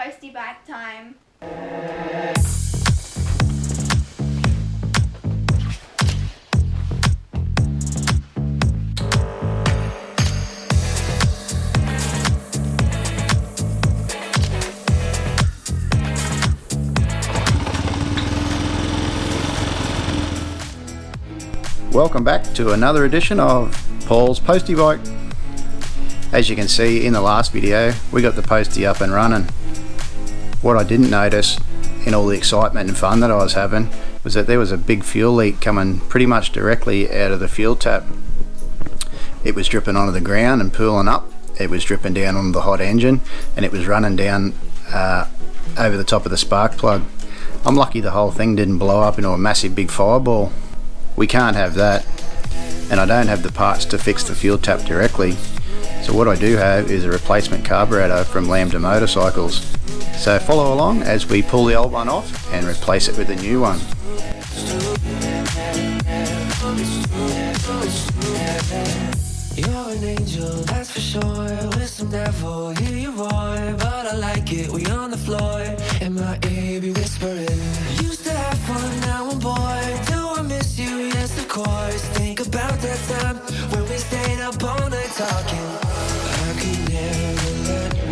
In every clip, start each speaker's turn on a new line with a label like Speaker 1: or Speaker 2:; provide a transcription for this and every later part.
Speaker 1: Postie Bike time.
Speaker 2: Welcome back to another edition of Paul's Postie Bike. As you can see in the last video, we got the Postie up and running. What I didn't notice in all the excitement and fun that I was having was that there was a big fuel leak coming pretty much directly out of the fuel tap. It was dripping onto the ground and pooling up. It was dripping down onto the hot engine, and it was running down over the top of the spark plug. I'm lucky the whole thing didn't blow up into a massive big fireball. We can't have that, and I don't have the parts to fix the fuel tap directly. So what I do have is a replacement carburetor from Lambda Motorcycles. So follow along as we pull the old one off and replace it with a new one.
Speaker 3: You're an angel, that's for sure. With some devil, hear you roar. But I like it, we on the floor. In my ear, be whispering. Used to have fun, now I'm bored. Do I miss you? Yes, of course. Think about that time when we stayed up all night talking. I could never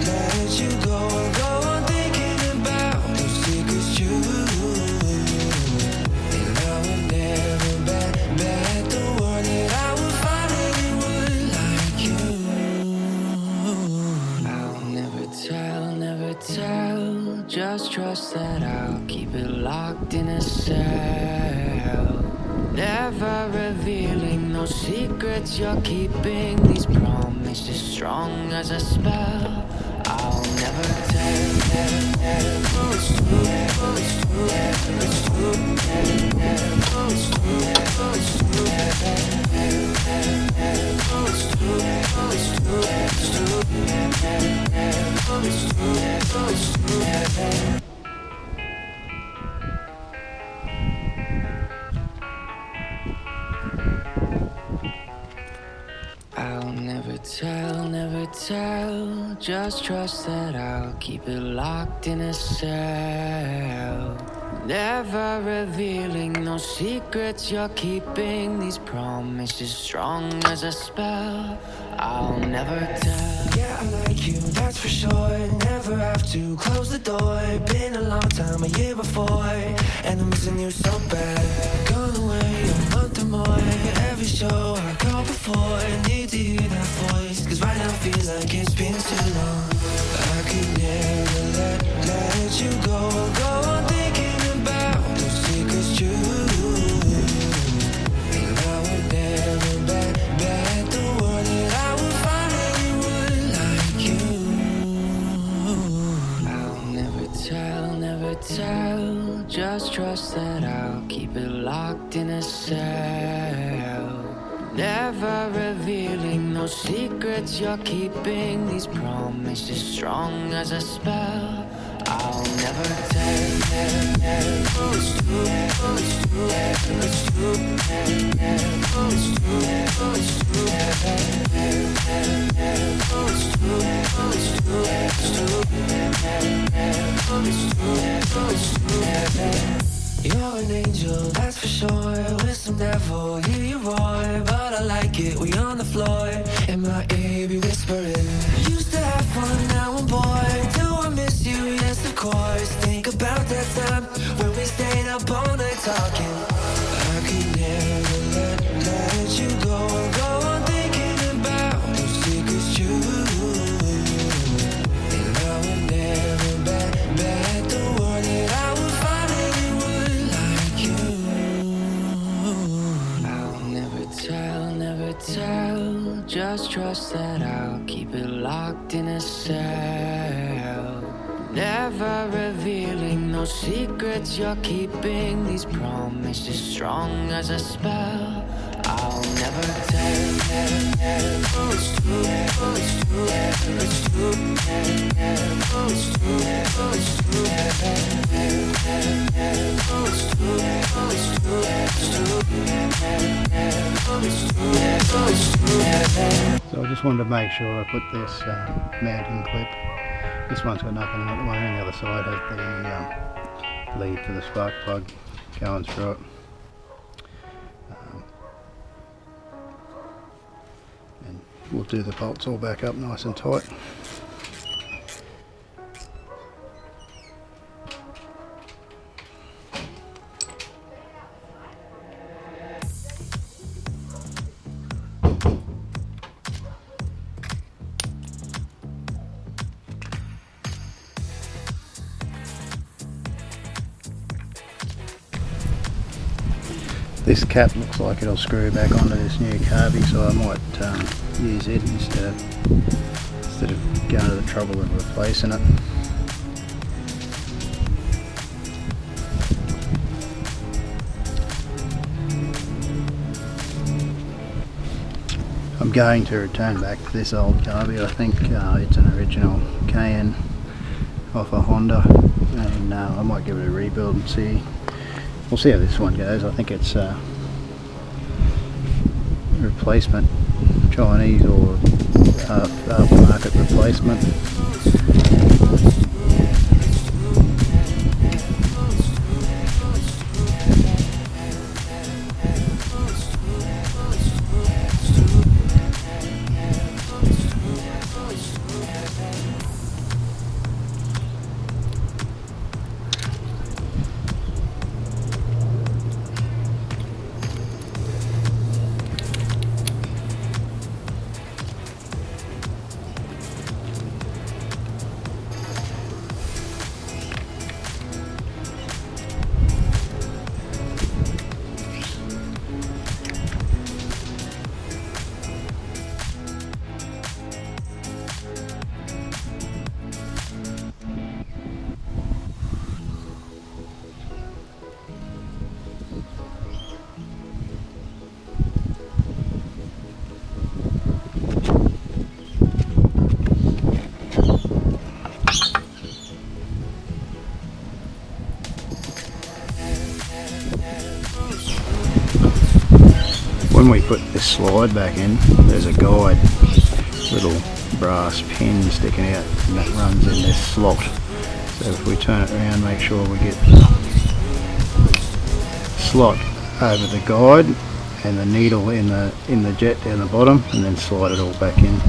Speaker 3: let you go. Go on thinking about those secrets true. And I would never bet the word that I would find anyone like you. I'll never tell. Just trust that I'll keep it locked in a cell. Never revealing no secrets you're keeping. These promises strong as a spell. I'll never tell. I'll never tell. Just trust that I'll keep it locked in a cell. Never revealing no secrets you're keeping. These promises strong as a spell. I'll never tell. Yeah, I like you, that's for sure. Never have to close the door. Been a long time, a year before, and I'm missing you so bad. Gone away a month or more. Every show I go before, I need to hear that voice. Cause right now feels like it's been too long. I could never let you go. Go on thinking about those secrets true. And I would never bet the word that I would find anyone like you. I'll never tell. Just trust that I'll keep it locked in a cell. Never revealing no secrets you're keeping. These promises strong as a spell. I'll never tell. You're an angel, that's for sure. With some devil, hear you roar. But I like it, we on the floor. In my ear, be whispering. Used to have fun, now I'm bored. Do I miss you? Yes, of course. Think about that time when we stayed up all night talking. I could never let you go. Go on thinking about those secrets true. And I would never bet the word that I would find anyone like you. I'll never tell. Just trust that I'll keep it locked in a cell. Never revealing no secrets you're keeping. These promises strong as a spell. I'll never tell.
Speaker 2: So I just wanted to make sure I put this mounting clip This one's got nothing in it. The one on the other side has the lead for the spark plug going through it. And we'll do the bolts all back up nice and tight. This cap looks like it'll screw back onto this new carby, so I might use it instead of going to the trouble of replacing it. I'm going to return back to this old carby. I think it's an original KN off a Honda, and I might give it a rebuild and see. We'll see how this one goes. I think it's a replacement, Chinese or aftermarket replacement. When we put this slide back in, there's a guide, little brass pin sticking out, and that runs in this slot. So if we turn it around, make sure we get the slot over the guide and the needle in the jet down the bottom, and then slide it all back in.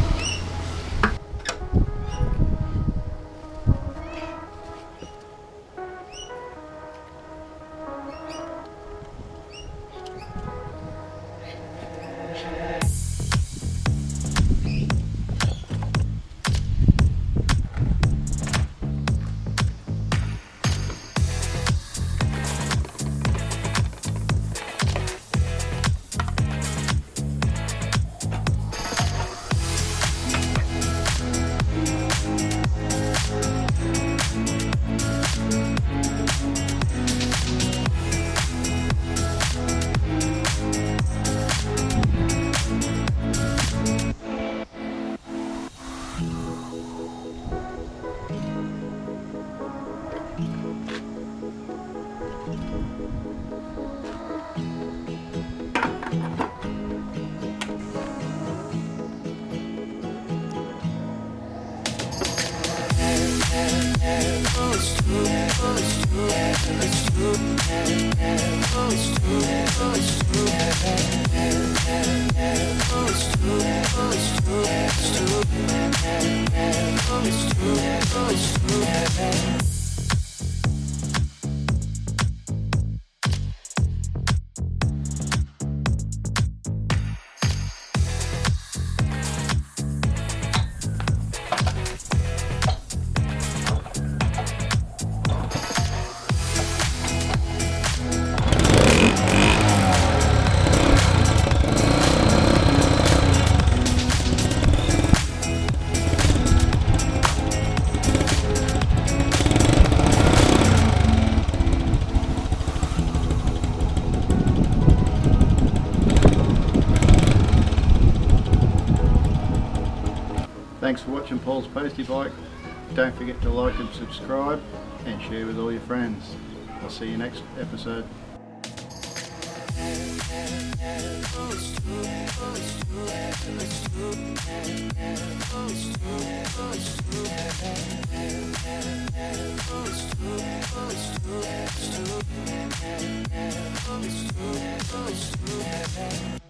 Speaker 2: Thanks for watching Paul's Postie Bike. Don't forget to like and subscribe and share with all your friends. I'll see you next episode.
Speaker 3: It's too